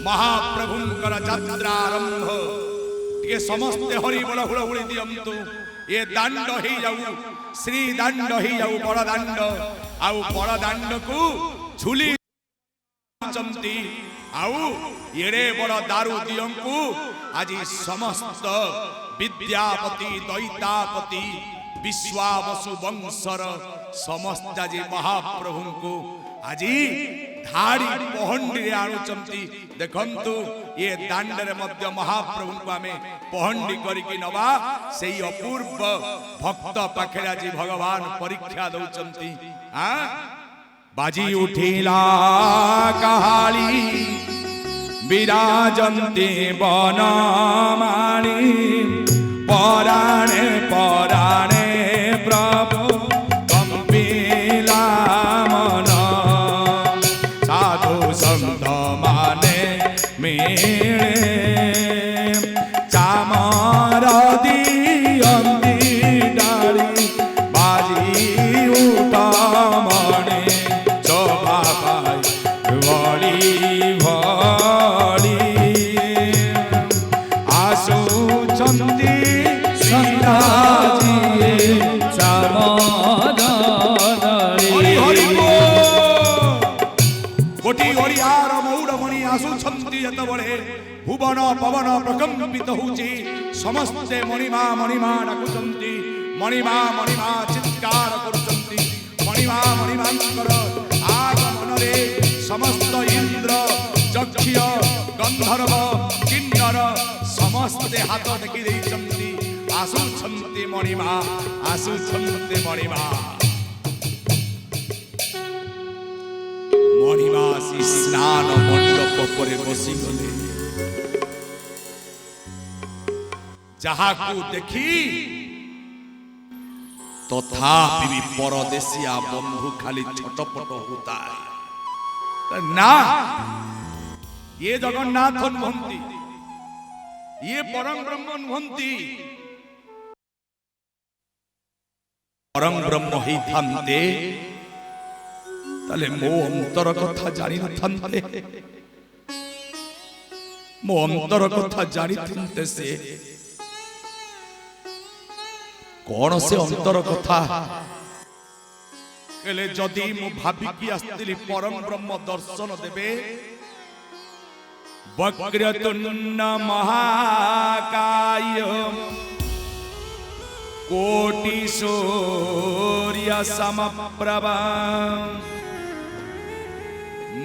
महाप्रभुंकर यात्रा आरंभ टे समस्ते हरि बोल हुड़हुड़ी दियंतु ये दांड ही जाऊ श्री दांड ही जाऊ बड़ दांड आउ बड़ दांड को झुली आउ एड़े बड़ दारू दियंकु आज समस्त विद्यापति दैतापति विश्वावसु वंशर समस्त आज महाप्रभु को आज धाड़ी पहंडी आणुचंती देखंतु ये दांडरे मध्य महाप्रभु को आमे पहंडी करिकि नबा सेई अपूर्व भक्त पाखे आज भगवान परीक्षा दउचंती आ बाजी उठिला कहाली विराजन्ते बनमाली पराणे पराणे प्रभु कंपिला मन साधु संत माने मेले चामर दियंती डाली बाजी उठा मणे शोभा पाई भली भली आसुचंती सीताजी कोटि ओरियार मौड़मणि आसुचंती जतबळे भुवन पवन प्रकंपित होची समस्ते मणिमा मणिमा डाकुचंती मणिमा मणिमा चित्कार करुचंती मणिमा मणिमांकर आगमन रे समस्त इंद्र यक्षिय गंधर्व किन्नर समस्ते हाथ देखि देइचंती आसुचंती मणिमा आसुचंती मणिमा मणिमा स्नान मंडप पर बसी गले जहाकू देखी तथापि भी परदेशिया बंधु खाली छटपट होता है ना ये जगन्नाथ नुहंती ये परम ब्रह्म नुहंती परम ब्रह्म ही थांते ताले मो अंतर कथा जानी न थांते मो अंतर कथा जानी थांते से कौन से अंतर कथा कहले जदि मु भाबिकी आस्तिली परम ब्रह्म दर्शन देबे वक्रतुंड महाकाय कोटि सूर्य समप्रभा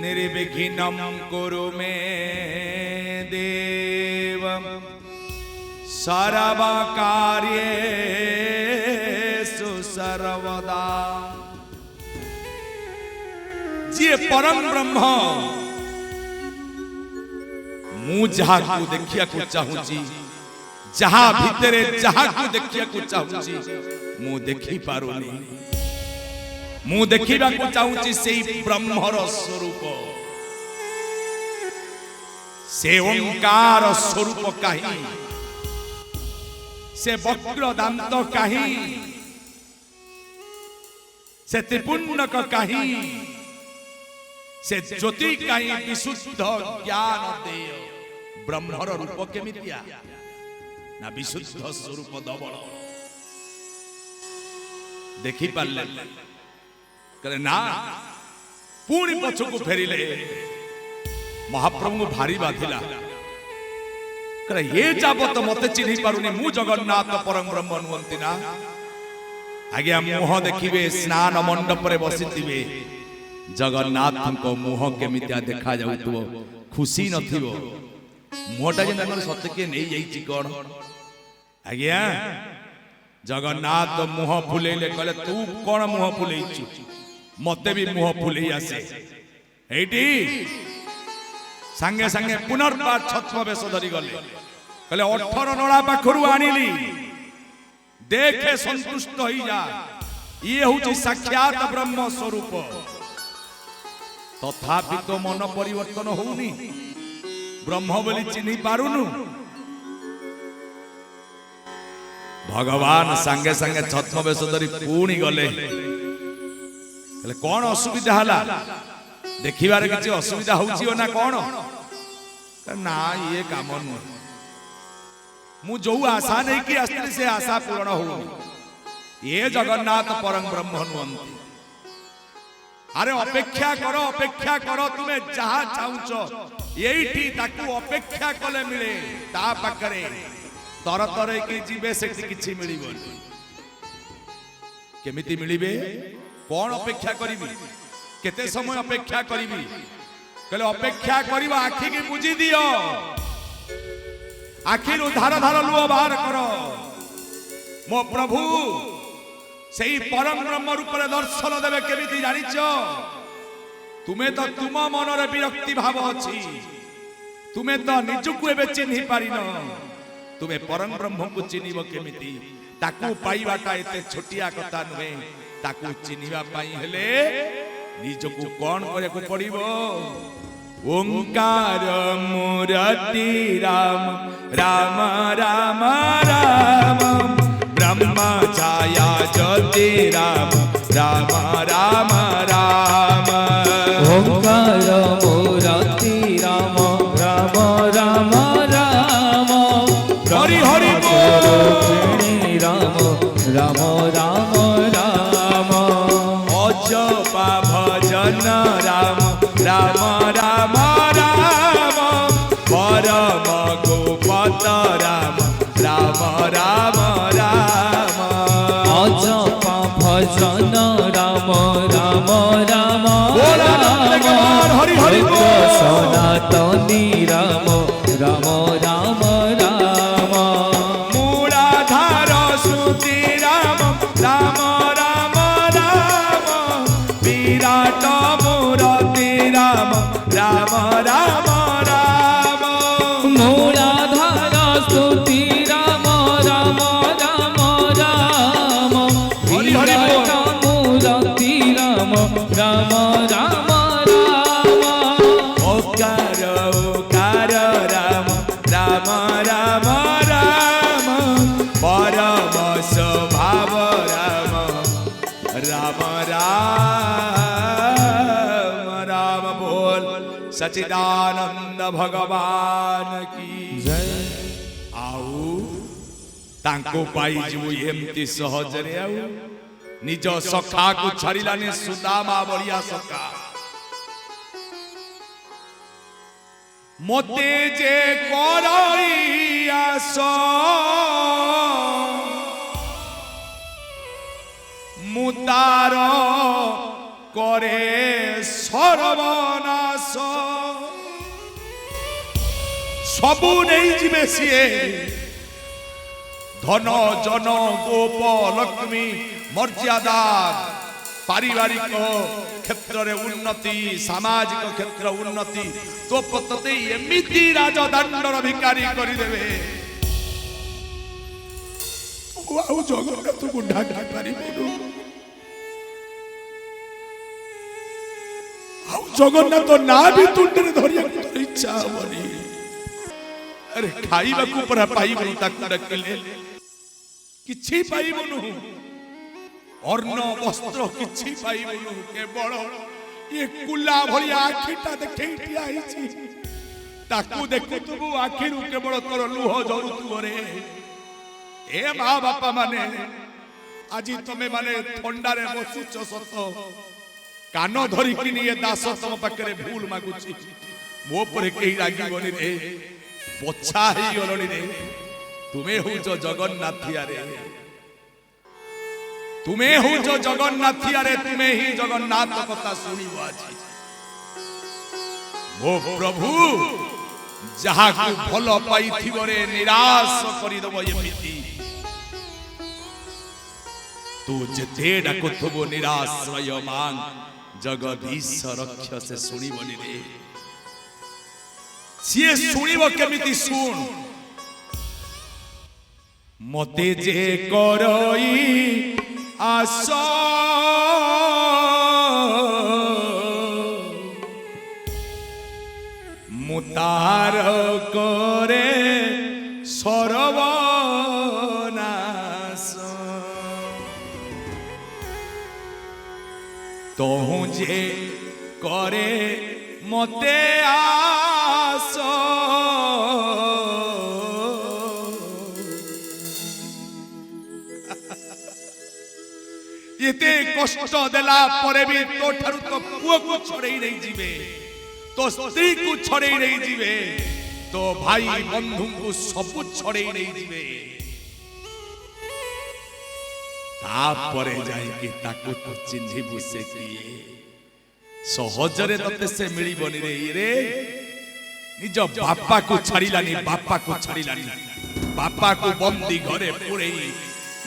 निर्विघ्नं कुरु मे देव सर्वकार्येषु सर्वदा जी परम ब्रह्म मु जहा को देखिया को चाहूची जहा भितरे जहा को देखिया को चाहूची मु देखि पारुनी मु देखिबा को चाहूची सेई ब्रह्मर स्वरूप से ओंकार स्वरूप काहे से वक्र दांत काहे से त्रिपुण्यक काहे से ज्योति काहे विशुद्ध ज्ञान देय ब्रह्मर रूप केमितिया ना विशुद्ध स्वरूप दबल देखि पारले करे ना पुणी पछकु फेरिले महाप्रभु भारी बाधिला करे ये जाबत मते चिन्हि पारुनी मु जगन्नाथ परम ब्रह्म नुहंती ना आगे मुह देखिबे स्नान मंडप रे बसिथिबे जगन्नाथ को मुह केमितिया देखा जाउतबो खुशी नथिबो मोटा जे नगर सत्य के नहीं जाइछि कोन आज्ञा जगन्नाथ मुह फुलेले कहले तू कोन मुह फुलेइछु मते भी मुह फुलेई आसे एठी संगे संगे पुनर्बार छत्म बेश धरी गले कहले 18 नळा पाखरु आनिली देखे संतुष्ट होई जा ये होछि साक्षात ब्रह्म स्वरूप तथापि तो मन परिवर्तन होउनी ब्रह्म बोली चिन्हि पारुनु भगवान संगे संगे छत्म बेश धरी पुणी गले कहले कौन असुविधा हला देखिबार किछि असुविधा होउछि ना कौन ना ये काम नुह मु जो आशा नहीं कि आसती से आशा पूर्ण हो ये जगन्नाथ परम ब्रह्म नुहंती अरे अपेक्षा करो तुम्हें जहा चाहूच यही ताकू अपेक्षा कले मिले ता पाखरे तर तर कि जीवे से किछि मिलिबोनी केमिति मिलिबे कौन अपेक्षा करिबी केते समय अपेक्षा करिबी कहले अपेक्षा करिबा आखि की बुझी दियो आखिर धार धार लुह बाहर करो मो प्रभु सही परम ब्रह्म रूप में दर्शन देवे केमिति जानिच तुम्हें तो तुम मनरे विरक्ति भाव अछि तुम्हें तो निजकु एबे चिन्हि पारिन तुम्हें परम ब्रह्म को चिन्हिब केमिति ताकू पाइबाटा एते छोटिया कथा नुहे ताकू चिन्हिबा पाई हेले निजकु कोन करे को पड़िबो ओंकार मूर्ति राम राम राम राम ब्रह्म छाया ज्योति राम राम राम राम ओंकार मूर्ति राम राम राम राम हरि हरि बोल राम राम राम राम अजपा भजन राम राम राम राम परम गोपत राम राम राम राम अजपा भजन राम राम राम हरि हरि सनातनी राम राम राम राम मूलाधार श्रुति राम राम राम राम विराट मूर्ति राम राम राम राम मूलाधार स्तुति राम राम राम राम विराट मूर्ति राम राम राम राम ओकार ओकार राम राम राम राम परम स्वभाव राम राम राम राम बोल सच्चिदानंद भगवान की जय आउ तांको पाई जो एमती सहज रे आउ निज सखा को छाड़िलानी सुदामा बलिया सखा मोते जे करइया सो मुतार करे सर्वनाश सबू नहीं जीवे सीए धन जन गोप लक्ष्मी मर्यादा पारिवारिक क्षेत्र रे उन्नति सामाजिक क्षेत्र उन्नति तो पतते एमिति राजदंडर भिकारी करि देबे आउ जगन्नाथ को ढाका पारिबो आउ जगन्नाथ ना भी तुंडरे धरिया तोर इच्छा होनी अरे खाइबा को पर पाइबो ताकू डकले किछि पाइबोनु अर्ण वस्त्र किछि पाइबोनु केवल ये कुला भली आखिटा देखैटिया आइछि ताकू देखुतबु आखिरु केवल तोर लुह जरुतु रे ए मां बापा माने आजि तमे माने ठंडा रे बसिछ सत कान धरि किनी ए दास तम पाकरे भूल मागुछि मो परे केही रागिबनी रे पोछा ही गलनी रे तुम्हें हो जो जगन्नाथिया रे तुम्हें हो जो जगन्नाथिया रे तुम्हें ही जगन्नाथ कथा सुनिबो आछि ओ प्रभु जहा को भलो पाइथिबो रे निराश करि दबो एमिति तू जेते डाकुथबो निराश्रय मांग जगदीश रक्ष से सुनिबोनी रे सिए सुनिबो केमिति सुन मते जे करई आशा मुतार करे सर्वनाश तोहू जे करे मते आस जेते कष्ट देला परे भी तो ठारू तो पुओ को छड़े नहीं जीवे तो स्त्री को छड़े नहीं जीवे तो भाई बंधु को सब छड़े नहीं जीवे तापरे जाए कि ताको तो चिन्हिबु से किए सहजरे तते से मिली बनी रे निज बापा को छाड़िलानी बापा को बंदी घरे पुरे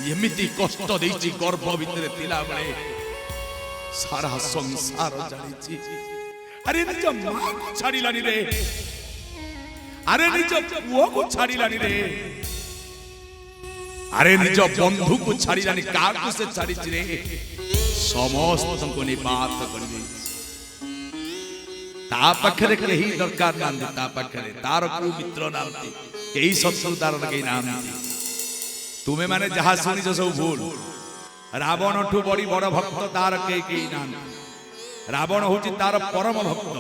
एमिति कष्ट देछि गर्भ भितरे तिला बेले सारा संसार जानिछि अरे निज मां को छाड़िलानी रे अरे निज पुओ को छाड़िलानी रे अरे निज बंधु को छाड़िलानी काकु से छाड़िछि रे समस्त को निपात कर देछि ता पाखरे केही दरकार नांदी ता पाखरे तार को मित्र नांदी केही शत्रु तार केही नांदी तुमे माने जहा सुनिछ सब भूल रावण ठू बड़ी बड़ भक्त तार केही नांदी रावण होची तार परम भक्त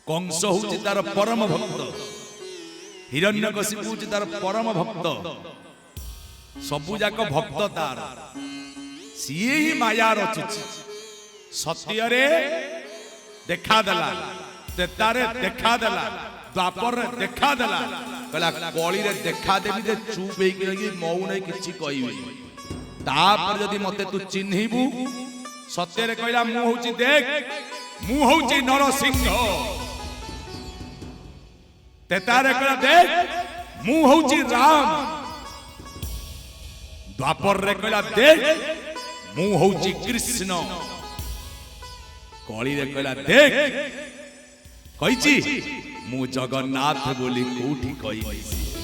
कंस होची तार परम भक्त हिरण्यकशिपु होची तार परम भक्त सबु जाक भक्त तार सिए ही माया रचुछि सत्य रे देखा देला तेतारे देखा देला द्वापर रे देखा देला कहला कली रे देखा देबी जे चुप हे कि मौ नै किछि कहिबी तापर जदी मते तू चिन्हिबू सत्य रे कहला मु होची देख मु होची नरसिंह तेतारे कहला देख मु होची राम द्वापर रे कहला देख मु होची कृष्ण कली रे कहला देख कहिछि मु जगन्नाथ बोली कोठी कहि